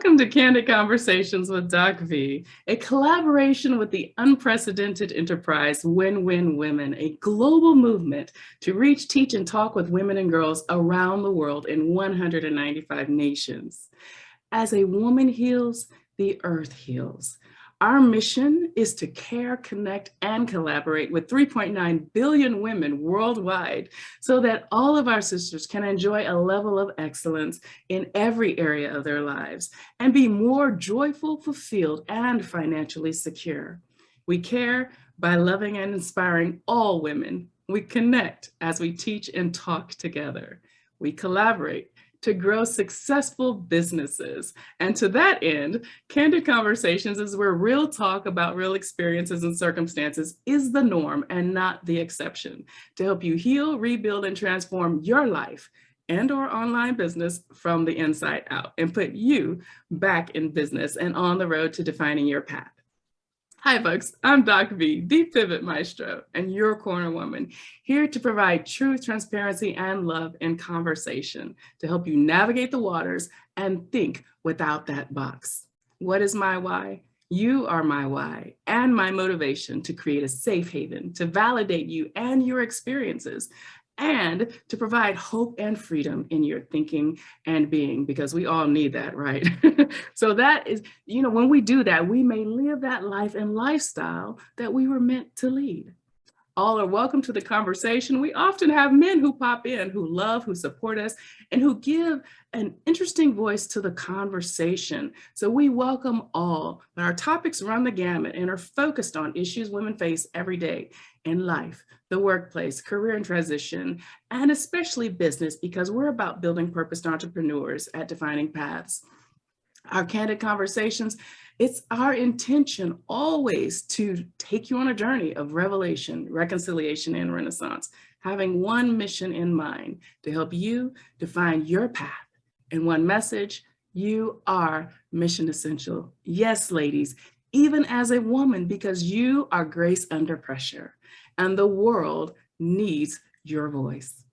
Welcome to Candid Conversations with Doc V, a collaboration with the unprecedented enterprise Win-Win Women, a global movement to reach, teach, and talk with women and girls around the world in 195 nations. As a woman heals, the earth heals. Our mission is to care, connect, and collaborate with 3.9 billion women worldwide so that all of our sisters can enjoy a level of excellence in every area of their lives and be more joyful, fulfilled, and financially secure. We care by loving and inspiring all women. We connect as we teach and talk together. We collaborate to grow successful businesses. And to that end, Candid Conversations is where real talk about real experiences and circumstances is the norm and not the exception, to help you heal, rebuild, and transform your life and or online business from the inside out and put you back in business and on the road to defining your path. Hi folks, I'm Doc V, the Pivot Maestro, and your corner woman, here to provide truth, transparency, and love in conversation to help you navigate the waters and think without that box. What is my why? You are my why and my motivation to create a safe haven, to validate you and your experiences, and to provide hope and freedom in your thinking and being, because we all need that, right? So that is, when we do that, we may live that life and lifestyle that we were meant to lead. All are welcome to the conversation. We often have men who pop in, who love, who support us, and who give an interesting voice to the conversation. So we welcome all. But our topics run the gamut and are focused on issues women face every day in life, the workplace, career and transition, and especially business, because we're about building purposed entrepreneurs at defining paths. Our Candid Conversations, it's our intention always to take you on a journey of revelation, reconciliation, and renaissance, having one mission in mind to help you define your path. And one message: you are mission essential. Yes, ladies, even as a woman, because you are grace under pressure, and the world needs your voice.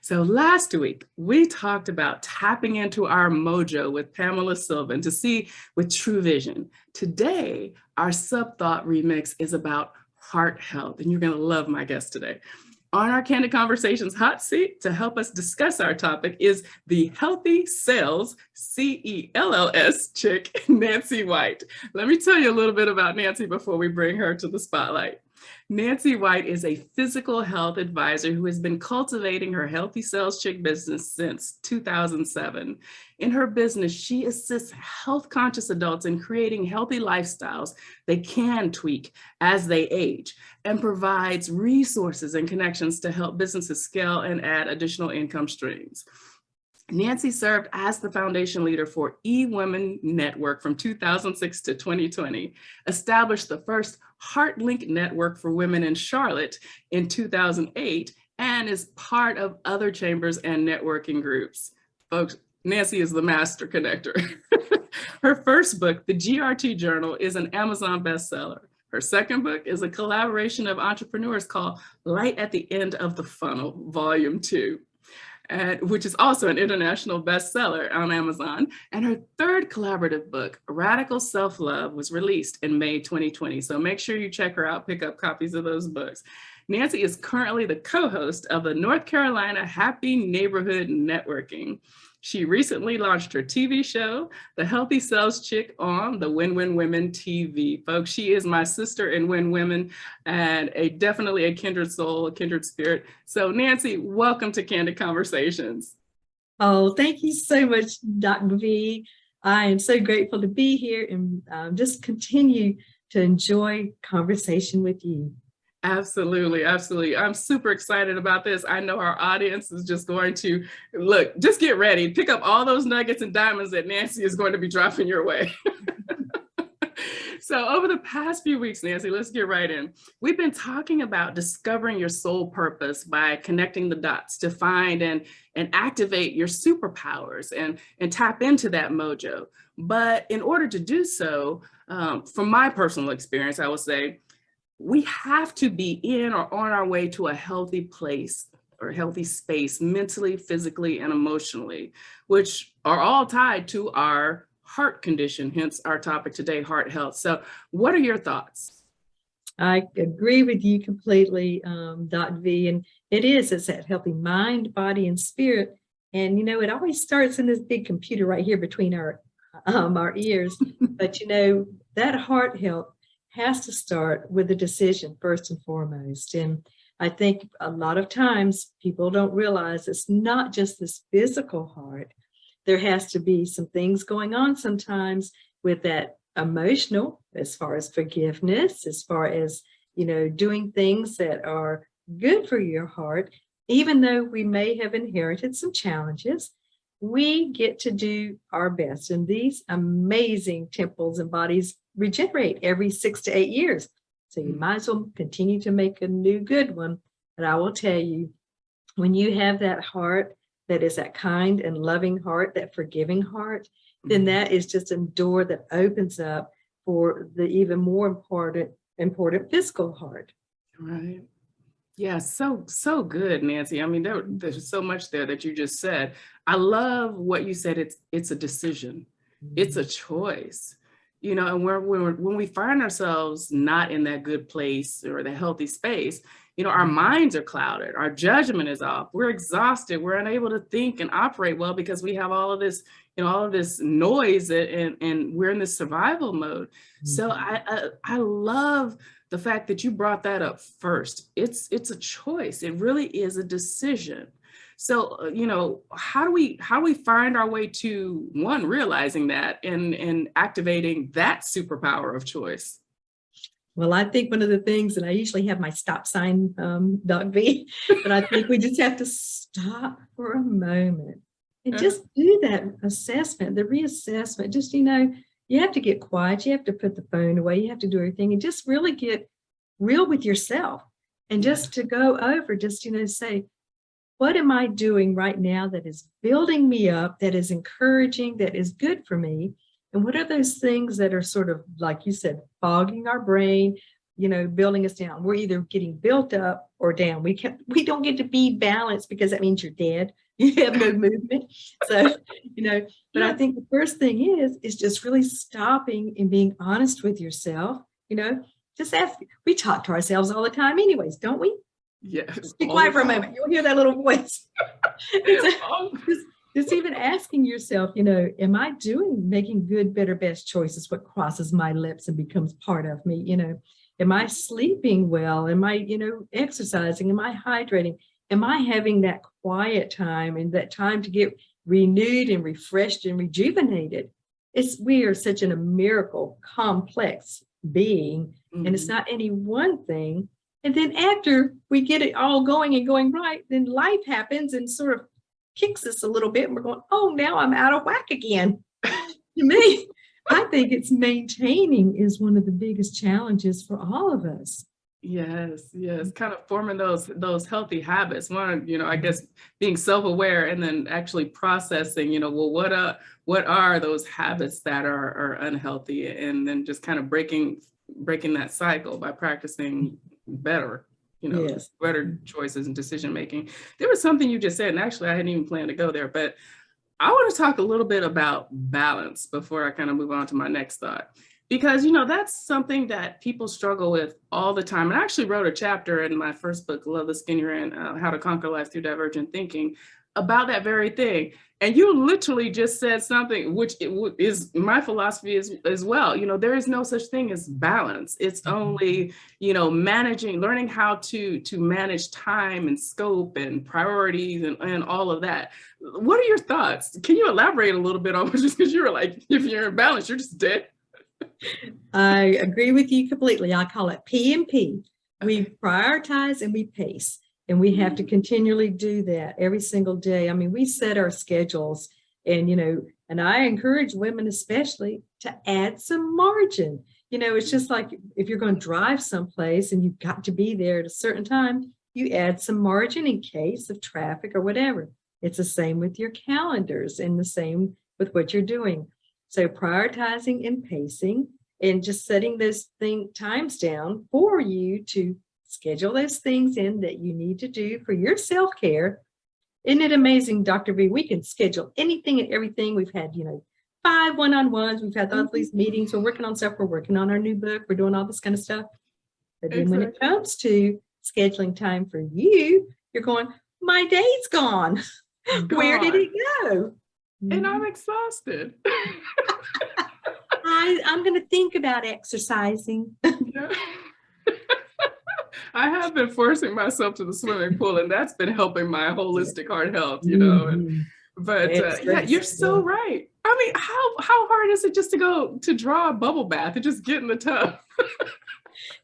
So last week, we talked about tapping into our mojo with Pamela Sylvan to see with true vision. Today, our sub-thought remix is about heart health, and you're going to love my guest today. On our Candid Conversations hot seat to help us discuss our topic is the Healthy Cells, CELLS chick, Nancy White. Let me tell you a little bit about Nancy before we bring her to the spotlight. Nancy White is a physical health advisor who has been cultivating her Healthy Cells Chick business since 2007. In her business, she assists health-conscious adults in creating healthy lifestyles they can tweak as they age, and provides resources and connections to help businesses scale and add additional income streams. Nancy served as the foundation leader for eWomen Network from 2006 to 2020, established the first HeartLink network for women in Charlotte in 2008, and is part of other chambers and networking groups. Folks, Nancy is the master connector. Her first book, The GRT Journal, is an Amazon bestseller. Her second book is a collaboration of entrepreneurs called Light at the End of the Funnel, Volume 2. Which is also an international bestseller on Amazon. And her third collaborative book, Radical Self-Love, was released in May 2020. So make sure you check her out, pick up copies of those books. Nancy is currently the co-host of the North Carolina Happy Neighborhood Networking. She recently launched her TV show, The Healthy Cells Chick, on the Win-Win Women TV. Folks, she is my sister in Win Women and definitely a kindred soul, a kindred spirit. So Nancy, welcome to Candid Conversations. Oh, thank you so much, Dr. V. I am so grateful to be here and just continue to enjoy conversation with you. Absolutely, absolutely. I'm super excited about this. I know our audience is just going to, look, just get ready. Pick up all those nuggets and diamonds that Nancy is going to be dropping your way. So over the past few weeks, Nancy, let's get right in. We've been talking about discovering your soul purpose by connecting the dots to find and activate your superpowers and tap into that mojo. But in order to do so, from my personal experience, I would say, we have to be in or on our way to a healthy place or healthy space, mentally, physically, and emotionally, which are all tied to our heart condition, hence our topic today, heart health. So what are your thoughts? I agree with you completely, Dr. V. And it's that healthy mind, body, and spirit. And, it always starts in this big computer right here between our ears. But, that heart health has to start with a decision first and foremost. And I think a lot of times people don't realize it's not just this physical heart. There has to be some things going on sometimes with that emotional, as far as forgiveness, as far as, doing things that are good for your heart. Even though we may have inherited some challenges, we get to do our best. And these amazing temples and bodies regenerate every 6 to 8 years. So you might as well continue to make a new good one. But I will tell you, when you have that heart that is that kind and loving heart, that forgiving heart, then that is just a door that opens up for the even more important physical heart. Right. Yeah, so good, Nancy. I mean, there's so much there that you just said. I love what you said. It's a decision. It's a choice. And when we find ourselves not in that good place or the healthy space, our minds are clouded, our judgment is off, we're exhausted, we're unable to think and operate well because we have all of this, all of this noise and we're in this survival mode. So I love the fact that you brought that up first. It's a choice. It really is a decision. So, how do we find our way to, one, realizing that and activating that superpower of choice? Well, I think one of the things, and I usually have my stop sign, Doc V, but I think we just have to stop for a moment and just do that assessment, the reassessment. Just, you have to get quiet. You have to put the phone away. You have to do everything and just really get real with yourself and just to go over, just, say, what am I doing right now that is building me up, that is encouraging, that is good for me? And what are those things that are sort of, like you said, fogging our brain, building us down? We're either getting built up or down. We don't get to be balanced because that means you're dead. You have no movement. So, but I think the first thing is just really stopping and being honest with yourself. Just ask. We talk to ourselves all the time anyways, don't we? Yes. Just be quiet for a moment. You'll hear that little voice. Just even asking yourself, am I making good, better, best choices? What crosses my lips and becomes part of me? Am I sleeping well? Am I, exercising? Am I hydrating? Am I having that quiet time and that time to get renewed and refreshed and rejuvenated? We are such a miracle, complex being, and it's not any one thing. And then after we get it all going and going right, then life happens and sort of kicks us a little bit. And we're going, oh, now I'm out of whack again. To me, I think it's maintaining is one of the biggest challenges for all of us. Yes, kind of forming those healthy habits. One, I guess being self-aware and then actually processing, well, what are those habits that are unhealthy, and then just kind of breaking that cycle by practicing better, better choices and decision making. There was something you just said, and actually I hadn't even planned to go there, but I want to talk a little bit about balance before I kind of move on to my next thought. Because, that's something that people struggle with all the time. And I actually wrote a chapter in my first book, Love the Skin You're In, How to Conquer Life Through Divergent Thinking, about that very thing. And you literally just said something, which is my philosophy as well. There is no such thing as balance. It's only, learning how to manage time and scope and priorities and all of that. What are your thoughts? Can you elaborate a little bit on it? Just because you were like, if you're in balance, you're just dead. I agree with you completely. I call it P and P. We prioritize and we pace, and we have to continually do that every single day. I mean, we set our schedules, and and I encourage women especially to add some margin. It's just like if you're going to drive someplace and you've got to be there at a certain time, you add some margin in case of traffic or whatever. It's the same with your calendars and the same with what you're doing. So prioritizing and pacing and just setting those times down for you to schedule those things in that you need to do for your self-care. Isn't it amazing, Dr. V? We can schedule anything and everything. We've had, 5 one-on-ones. We've had all these meetings. We're working on stuff. We're working on our new book. We're doing all this kind of stuff. But then when it comes to scheduling time for you, you're going, my day's gone. Where did it go? And I'm exhausted. I'm going to think about exercising. Yeah. I have been forcing myself to the swimming pool, and that's been helping my holistic heart health, you know. But yeah, you're so right. I mean, how hard is it just to go to draw a bubble bath and just get in the tub?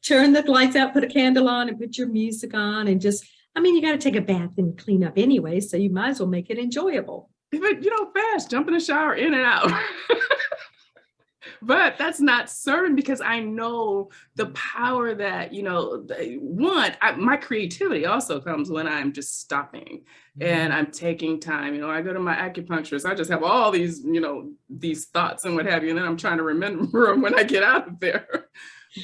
Turn the lights out, put a candle on, and put your music on, and just, I mean, you got to take a bath and clean up anyway, so you might as well make it enjoyable. But you know, fast, jump in the shower, in and out. But that's not certain, because I know the power that, you know, my creativity also comes when I'm just stopping and I'm taking time. You know, I go to my acupuncturist, I just have all these, you know, these thoughts and what have you, and then I'm trying to remember them when I get out of there.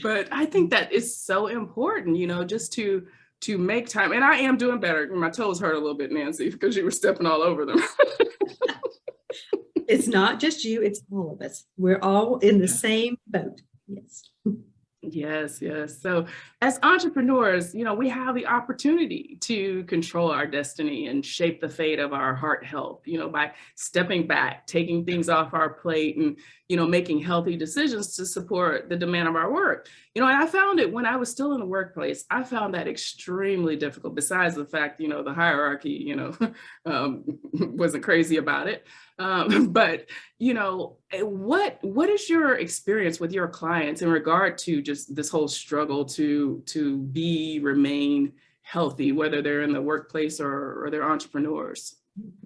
But I think that is so important, you know, just to make time. And I am doing better. My toes hurt a little bit, Nancy, because you were stepping all over them. It's not just you, it's all of us. We're all in the same boat. Yes. Yes, yes. So as entrepreneurs, you know, we have the opportunity to control our destiny and shape the fate of our heart health, you know, by stepping back, taking things off our plate and, you know, making healthy decisions to support the demand of our work. You know, and I found it when I was still in the workplace, I found that extremely difficult, besides the fact, you know, the hierarchy, you know, wasn't crazy about it. But, you know, what is your experience with your clients in regard to just this whole struggle to remain healthy, whether they're in the workplace or they're entrepreneurs?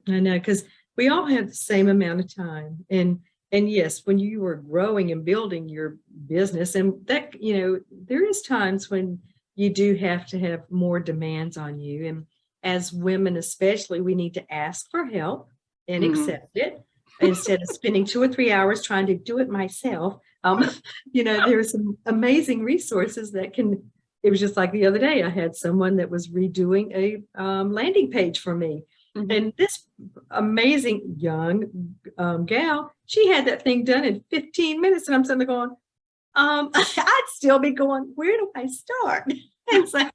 I know, because we all have the same amount of time. And yes, when you were growing and building your business, and that, you know, there is times when you do have to have more demands on you. And as women, especially, we need to ask for help and accept it instead of spending 2 or 3 hours trying to do it myself. You know, there's some amazing resources that can, it was just like the other day, I had someone that was redoing a landing page for me. And this amazing young gal, she had that thing done in 15 minutes. And I'm sitting there going, I'd still be going, where do I start? And so,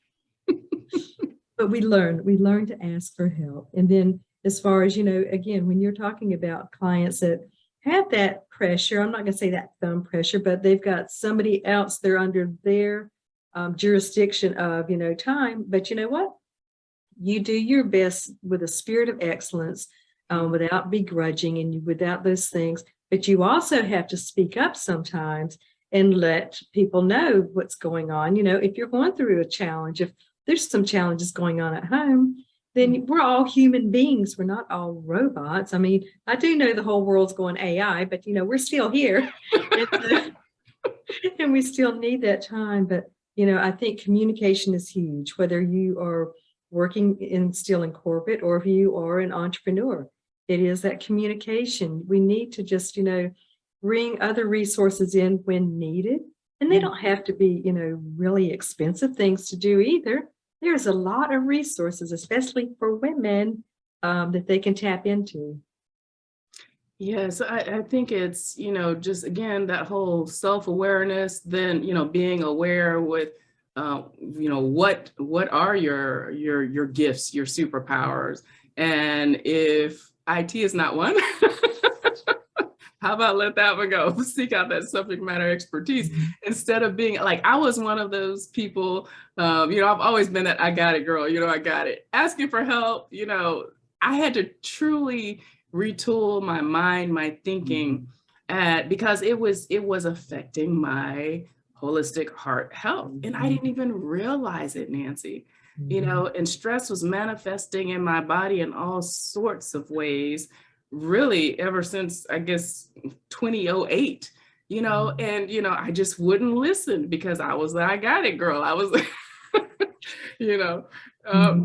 but we learn to ask for help. And then as far as, you know, again, when you're talking about clients that have that pressure, I'm not going to say that thumb pressure, but they've got somebody else, they're under their jurisdiction of, you know, time. But you know what? You do your best with a spirit of excellence, without begrudging and without those things. But you also have to speak up sometimes and let people know what's going on. You know, if you're going through a challenge, if there's some challenges going on at home, then we're all human beings. We're not all robots. I mean, I do know the whole world's going AI, but, you know, we're still here. And we still need that time. But, you know, I think communication is huge, whether you are working still in corporate or if you are an entrepreneur. It is that communication. We need to just, you know, bring other resources in when needed. And they don't have to be, you know, really expensive things to do either. There's a lot of resources, especially for women, that they can tap into. Yes, I think it's, you know, just again, that whole self-awareness, then, you know, being aware with, you know, what are your gifts, your superpowers? And if IT is not one, how about let that one go? Seek out that subject matter expertise instead of being like, I was one of those people, you know, I've always been that I got it, girl, you know, I got it. Asking for help, you know, I had to truly retool my mind, my thinking, because it was affecting my holistic heart health. And I didn't even realize it, Nancy, you know, and stress was manifesting in my body in all sorts of ways, really ever since, I guess, 2008, you know, and, you know, I just wouldn't listen because I was like, I got it, girl. I was, you know,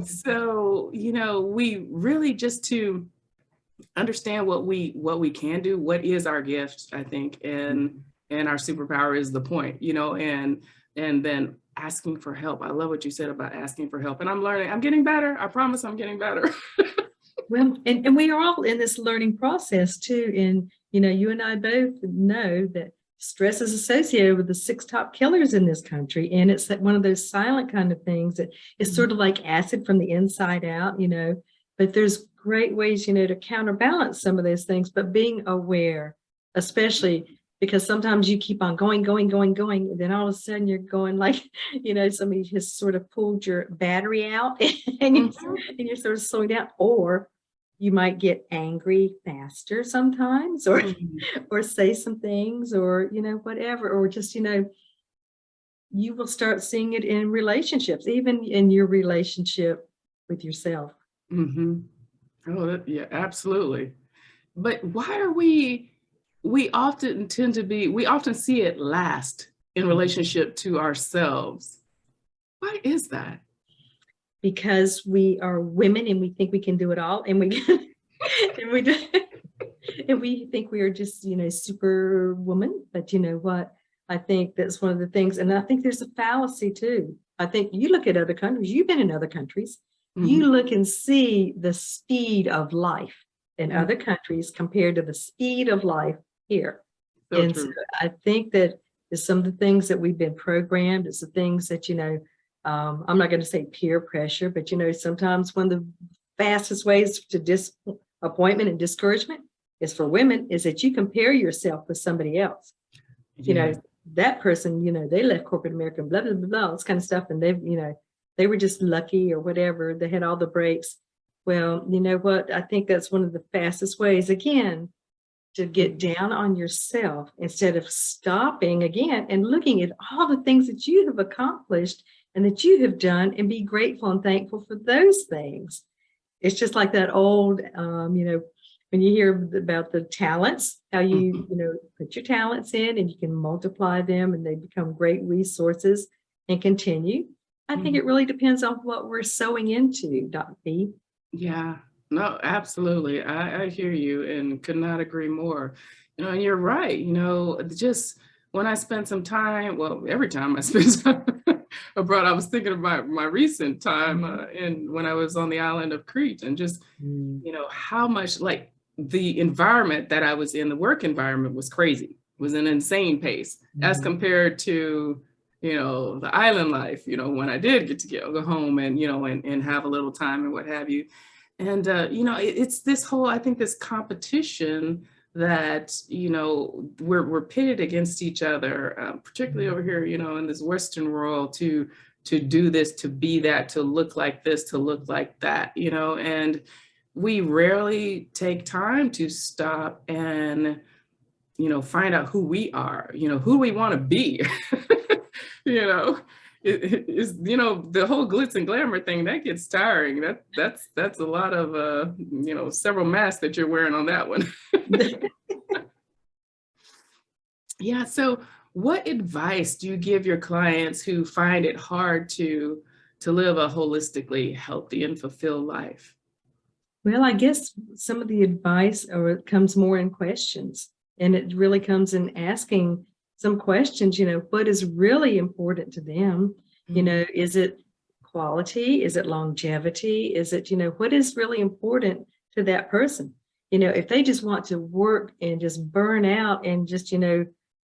so, you know, we really just to understand what we can do, what is our gift, I think, and our superpower is the point, you know, and then asking for help. I love what you said about asking for help, and I'm learning. I'm getting better. I promise I'm getting better. Well, and we are all in this learning process too. And, you and I both know that stress is associated with the 6 top killers in this country. And it's one of those silent kind of things that is sort of like acid from the inside out, but there's great ways, to counterbalance some of those things, but being aware, especially because sometimes you keep on going, and then all of a sudden you're going like, somebody has sort of pulled your battery out and you're sort of slowing down, or you might get angry faster sometimes, or or say some things, or whatever, or just you will start seeing it in relationships, even in your relationship with yourself. Oh, yeah, absolutely. But why are we often we often see it last in relationship to ourselves. Why is that? Because we are women and we think we can do it all, and we and we do, and we think we are just superwoman. But you know what? I think that's one of the things, and I think there's a fallacy too. I think you look at other countries. You've been in other countries. You look and see the speed of life in other countries compared to the speed of life here. So and true. So I think that it's some of the things that we've been programmed. It's the things that I'm not going to say peer pressure, but sometimes one of the fastest ways to disappointment and discouragement is for women is that you compare yourself with somebody else. That person, they left corporate America, blah, blah, blah, blah, this kind of stuff. And they were just lucky or whatever. They had all the breaks. Well, you know what? I think that's one of the fastest ways, again, to get down on yourself instead of stopping again and looking at all the things that you have accomplished and that you have done, and be grateful and thankful for those things. It's just like that old, when you hear about the talents, how you, put your talents in and you can multiply them and they become great resources and continue. I think it really depends on what we're sowing into, Dr. B. Yeah, no, absolutely. I hear you and could not agree more. And you're right. Just when I spend some time, well, every time I spend time abroad, I was thinking about my recent time when I was on the island of Crete, and just, how much like the environment that I was in, the work environment was crazy, it was an insane pace as compared to the island life, when I did get to go home and, and have a little time and what have you. And, it's this whole, I think this competition that, we're pitted against each other, particularly over here, in this Western world to do this, to be that, to look like this, to look like that, and we rarely take time to stop and, find out who we are, who we want to be. Is the whole glitz and glamour thing that gets tiring. That's a lot of several masks that you're wearing on that one. Yeah. So what advice do you give your clients who find it hard to live a holistically healthy and fulfilled life? Well, I guess some of the advice comes more in questions, and it really comes in asking some questions, what is really important to them? Is it quality? Is it longevity? Is it, what is really important to that person? If they just want to work and just burn out and just,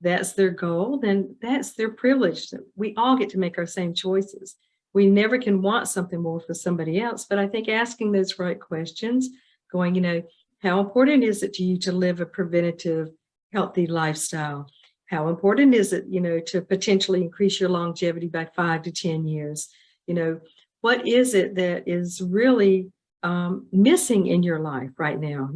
that's their goal, then that's their privilege. We all get to make our same choices. We never can want something more for somebody else. But I think asking those right questions, going, how important is it to you to live a preventative, healthy lifestyle? How important is it, to potentially increase your longevity by 5 to 10 years? What is it that is really missing in your life right now?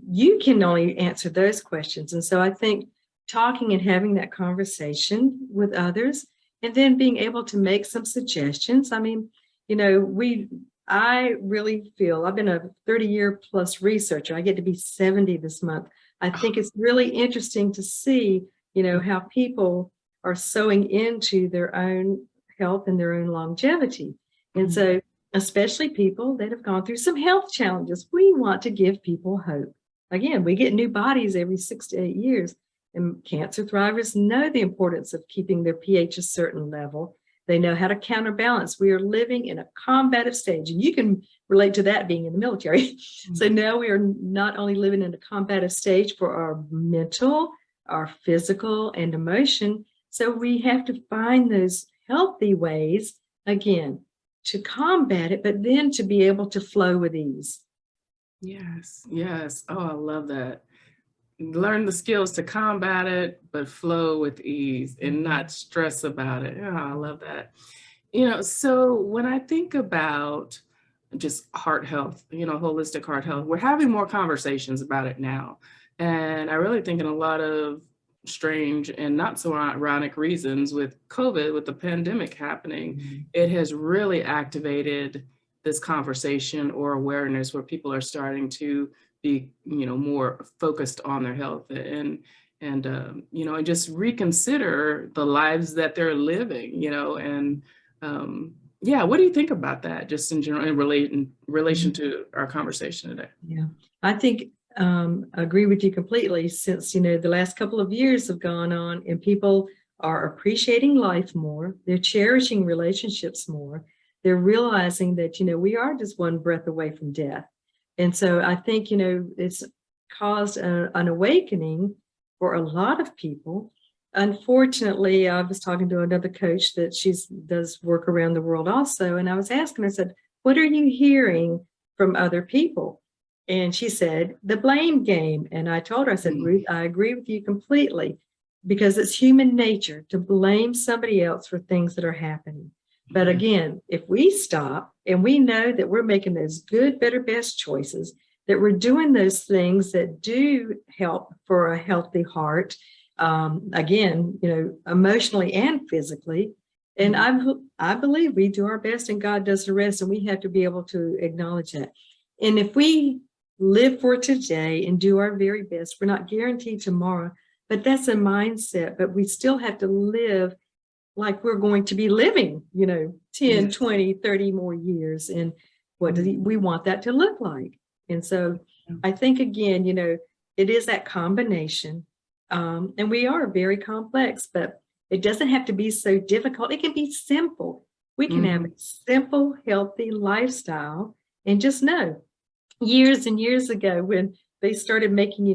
You can only answer those questions. And so I think talking and having that conversation with others, and then being able to make some suggestions. I mean, I really feel I've been a 30-year plus researcher. I get to be 70 this month. I think it's really interesting to see, how people are sowing into their own health and their own longevity. And so, especially people that have gone through some health challenges, we want to give people hope. Again, we get new bodies every 6 to 8 years, and cancer thrivers know the importance of keeping their pH a certain level. They know how to counterbalance. We are living in a combative stage, and you can relate to that being in the military. So now we are not only living in a combative stage for our mental, our physical, and emotion. So we have to find those healthy ways, again, to combat it, but then to be able to flow with ease. Yes, yes. Oh, I love that. Learn the skills to combat it, but flow with ease and not stress about it. Yeah, I love that. So when I think about just heart health, holistic heart health, we're having more conversations about it now. And I really think in a lot of strange and not so ironic reasons with COVID, with the pandemic happening, it has really activated this conversation or awareness where people are starting to be, more focused on their health and just reconsider the lives that they're living, yeah, what do you think about that just in general in relation to our conversation today? Yeah, I think agree with you completely, since the last couple of years have gone on and people are appreciating life more, they're cherishing relationships more, they're realizing that we are just one breath away from death. And so I think it's caused an awakening for a lot of people. Unfortunately, I was talking to another coach that does work around the world also, and I was asking her, I said, what are you hearing from other people? And she said, the blame game. And I told her, I said, Ruth, I agree with you completely, because it's human nature to blame somebody else for things that are happening. But again, if we stop and we know that we're making those good, better, best choices, that we're doing those things that do help for a healthy heart, again, emotionally and physically. And I believe we do our best and God does the rest, and we have to be able to acknowledge that. And if we live for today and do our very best, we're not guaranteed tomorrow, but that's a mindset. But we still have to live like we're going to be living, 10, 20, 30 more years. And what do we want that to look like? And so I think, again, it is that combination. And we are very complex, but it doesn't have to be so difficult. It can be simple. We can have a simple, healthy lifestyle and just know. Years and years ago, when they started making,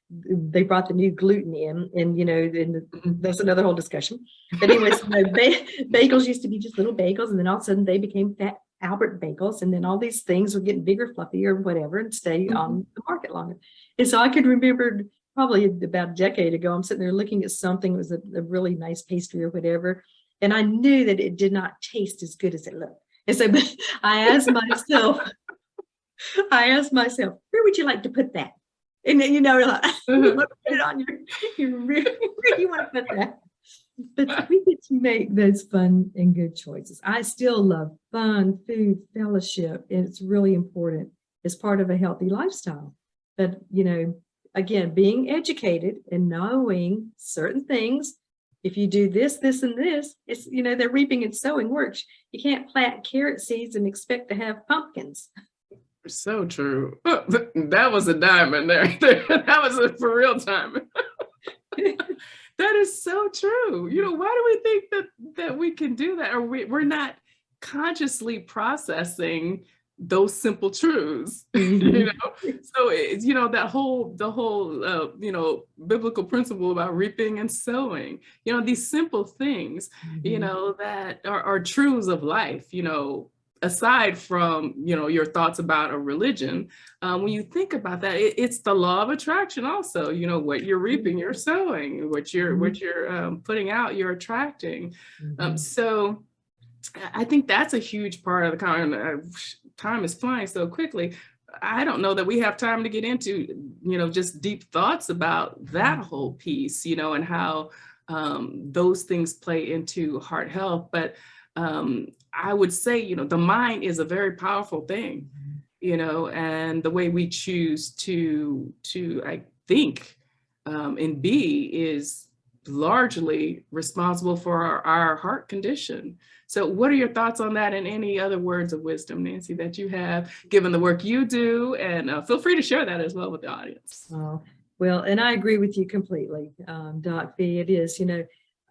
they brought the new gluten in, and that's another whole discussion. But anyways, bagels used to be just little bagels, and then all of a sudden they became fat Albert bagels, and then all these things were getting bigger, fluffier, whatever, and stay on the market longer. And so I could remember probably about a decade ago, I'm sitting there looking at something, it was a really nice pastry or whatever, and I knew that it did not taste as good as it looked. And so I asked myself, where would you like to put that? And then, you want to put it on you really want to put that. But we get to make those fun and good choices. I still love fun, food, fellowship, and it's really important as part of a healthy lifestyle. But, again, being educated and knowing certain things, if you do this, this, and this, it's, the reaping and sowing works. You can't plant carrot seeds and expect to have pumpkins. So true. That was a diamond there. That was a for real diamond. That is so true. Why do we think that we can do that? Or we're not consciously processing those simple truths, So it's, the whole biblical principle about reaping and sowing, these simple things, that are truths of life, aside from, your thoughts about a religion, when you think about that, it's the law of attraction also, what you're reaping, you're sowing, what you're putting out, you're attracting. So I think that's a huge part of the time is flying so quickly. I don't know that we have time to get into, just deep thoughts about that whole piece, and how those things play into heart health. But I would say, the mind is a very powerful thing, and the way we choose to I think, and be is largely responsible for our heart condition. So what are your thoughts on that, and any other words of wisdom, Nancy, that you have given the work you do? And feel free to share that as well with the audience. Well, and I agree with you completely, Doc V. It is,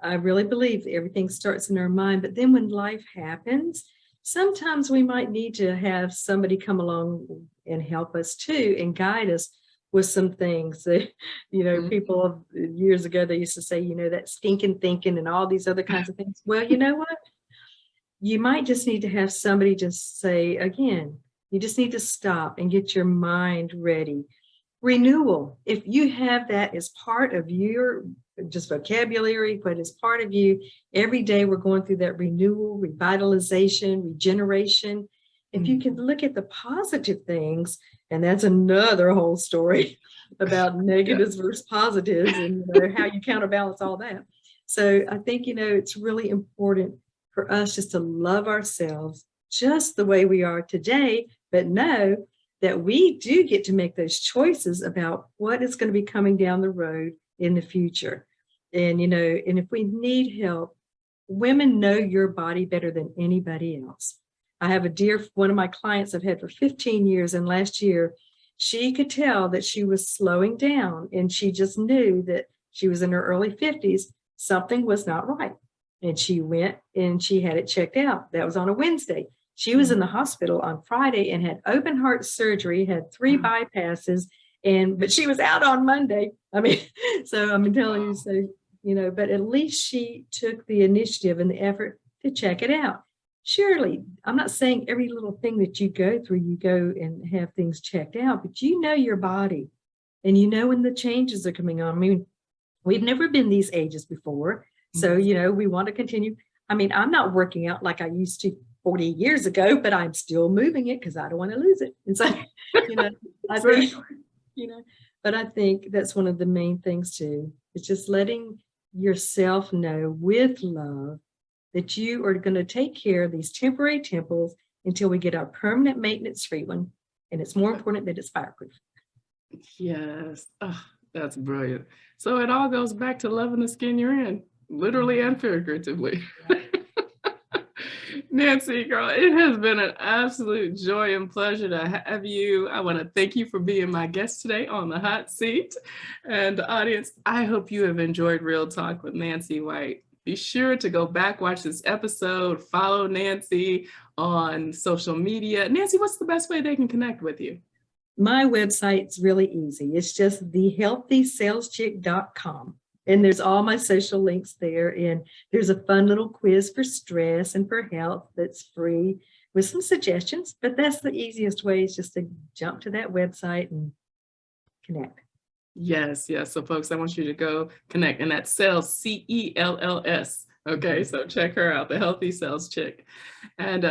I really believe everything starts in our mind, but then when life happens, sometimes we might need to have somebody come along and help us too and guide us with some things that, people years ago, they used to say, that stinking thinking and all these other kinds of things. Well, you know what? You might just need to have somebody just say, again, you just need to stop and get your mind ready. Renewal, if you have that as part of your just vocabulary, but as part of you, every day we're going through that renewal, revitalization, regeneration. If you can look at the positive things, and that's another whole story about negatives versus positives and how you counterbalance all that. So I think, it's really important for us just to love ourselves just the way we are today, but know that we do get to make those choices about what is going to be coming down the road in the future. And, and if we need help, women know your body better than anybody else. I have one of my clients I've had for 15 years, and last year, she could tell that she was slowing down, and she just knew that she was in her early 50s. Something was not right. And she went and she had it checked out. That was on a Wednesday. She was in the hospital on Friday and had open heart surgery, had 3 bypasses, but she was out on Monday. So I'm telling you, so, but at least she took the initiative and the effort to check it out. Surely, I'm not saying every little thing that you go through, you go and have things checked out, but your body and when the changes are coming on. We've never been these ages before. So, we want to continue. I'm not working out like I used to 40 years ago, but I'm still moving it because I don't want to lose it. And so, I think, but I think that's one of the main things too. It's just letting yourself know with love that you are going to take care of these temporary temples until we get our permanent maintenance-free one. And it's more important that it's fireproof. Yes. Oh, that's brilliant. So it all goes back to loving the skin you're in, literally and figuratively. Nancy, girl, it has been an absolute joy and pleasure to have you. I want to thank you for being my guest today on the hot seat. And audience, I hope you have enjoyed Real Talk with Nancy White. Be sure to go back, watch this episode, follow Nancy on social media. Nancy, what's the best way they can connect with you? My website's really easy. It's just thehealthysaleschick.com. And there's all my social links there. And there's a fun little quiz for stress and for health that's free with some suggestions. But that's the easiest way, is just to jump to that website and connect. Yes. So folks, I want you to go connect. And that's Cells, CELLS. Okay, so check her out, the Healthy Sales Chick. And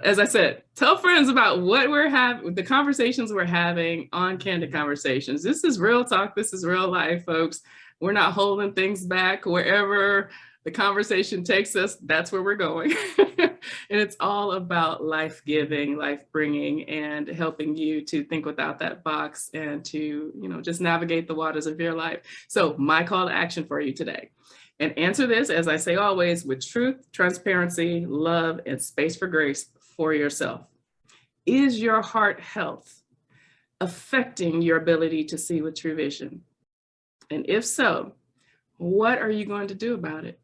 as I said, tell friends about what we're having, the conversations we're having on Candid Conversations. This is real talk. This is real life, folks. We're not holding things back. Wherever the conversation takes us, that's where we're going. And it's all about life giving, life bringing, and helping you to think without that box and to, just navigate the waters of your life. So my call to action for you today. And answer this, as I say always, with truth, transparency, love, and space for grace for yourself. Is your heart health affecting your ability to see with true vision? And if so, what are you going to do about it?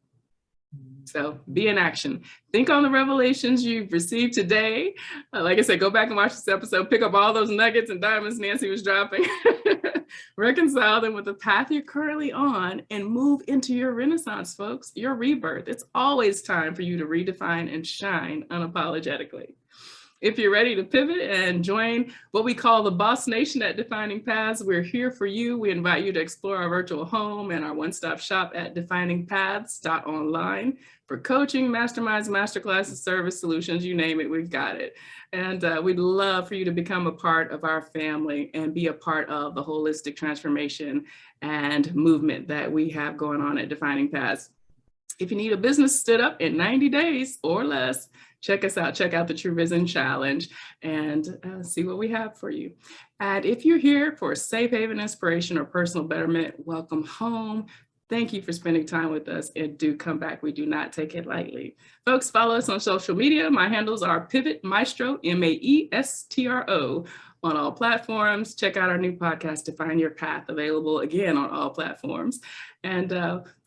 So be in action. Think on the revelations you've received today. Like I said, go back and watch this episode, pick up all those nuggets and diamonds Nancy was dropping, reconcile them with the path you're currently on, and move into your renaissance, folks, your rebirth. It's always time for you to redefine and shine unapologetically. If you're ready to pivot and join what we call the Boss Nation at Defining Paths, we're here for you. We invite you to explore our virtual home and our one-stop shop at definingpaths.online for coaching, masterminds, masterclasses, service solutions, you name it, we've got it. And we'd love for you to become a part of our family and be a part of the holistic transformation and movement that we have going on at Defining Paths. If you need a business stood up in 90 days or less, check us out. Check out the True Vision Challenge and see what we have for you. And if you're here for safe haven inspiration or personal betterment, welcome home. Thank you for spending time with us, and do come back. We do not take it lightly. Folks, follow us on social media. My handles are Pivot Maestro, Maestro, on all platforms. Check out our new podcast, Define Your Path, available again on all platforms. And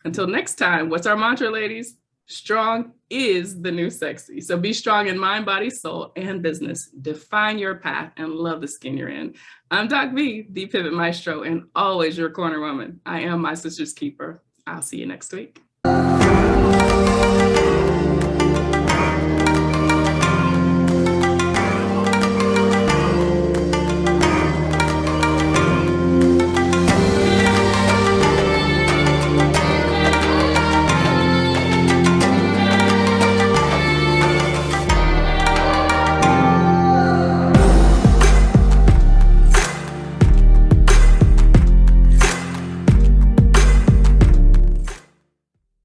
until next time, what's our mantra, ladies? Strong is the new sexy. So be strong in mind, body, soul, and business. Define your path and love the skin you're in. I'm Doc V, the Pivot Maestro, and always your corner woman. I am my sister's keeper. I'll see you next week.